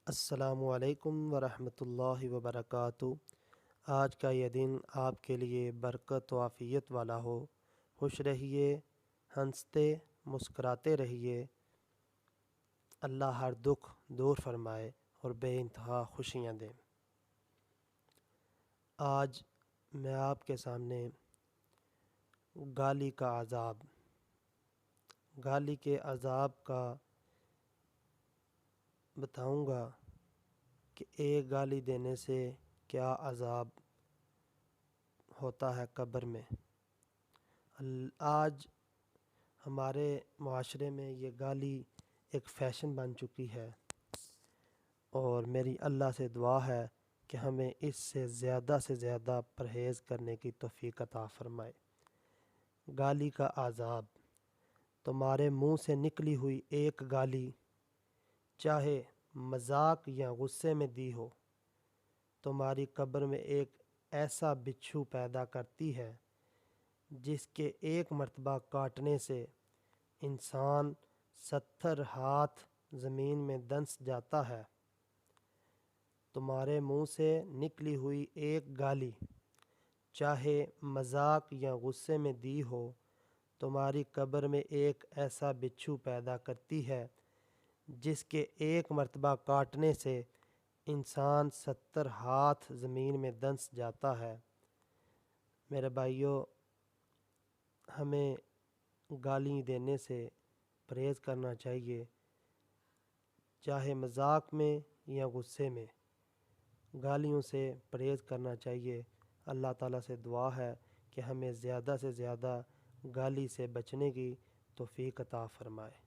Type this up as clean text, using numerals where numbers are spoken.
السلام علیکم ورحمۃ اللہ وبرکاتہ۔ آج کا یہ دن آپ کے لیے برکت و عافیت والا ہو۔ خوش رہیے، ہنستے مسکراتے رہیے۔ اللہ ہر دکھ دور فرمائے اور بے انتہا خوشیاں دیں۔ آج میں آپ کے سامنے گالی کا عذاب، گالی کے عذاب کا بتاؤں گا کہ ایک گالی دینے سے کیا عذاب ہوتا ہے قبر میں۔ آج ہمارے معاشرے میں یہ گالی ایک فیشن بن چکی ہے، اور میری اللہ سے دعا ہے کہ ہمیں اس سے زیادہ پرہیز کرنے کی توفیق عطا فرمائے۔ گالی کا عذاب، تمہارے منہ سے نکلی ہوئی ایک گالی چاہے مذاق یا غصے میں دی ہو، تمہاری قبر میں ایک ایسا بچھو پیدا کرتی ہے جس کے ایک مرتبہ کاٹنے سے انسان 70 ہاتھ زمین میں دنس جاتا ہے۔ تمہارے منہ سے نکلی ہوئی ایک گالی چاہے مذاق یا غصے میں دی ہو، تمہاری قبر میں ایک ایسا بچھو پیدا کرتی ہے جس کے ایک مرتبہ کاٹنے سے انسان 70 ہاتھ زمین میں دنس جاتا ہے۔ میرے بھائیوں، ہمیں گالی دینے سے پرہیز کرنا چاہیے، چاہے مذاق میں یا غصے میں، گالیوں سے پرہیز کرنا چاہیے۔ اللہ تعالیٰ سے دعا ہے کہ ہمیں زیادہ سے زیادہ گالی سے بچنے کی توفیق عطا فرمائے۔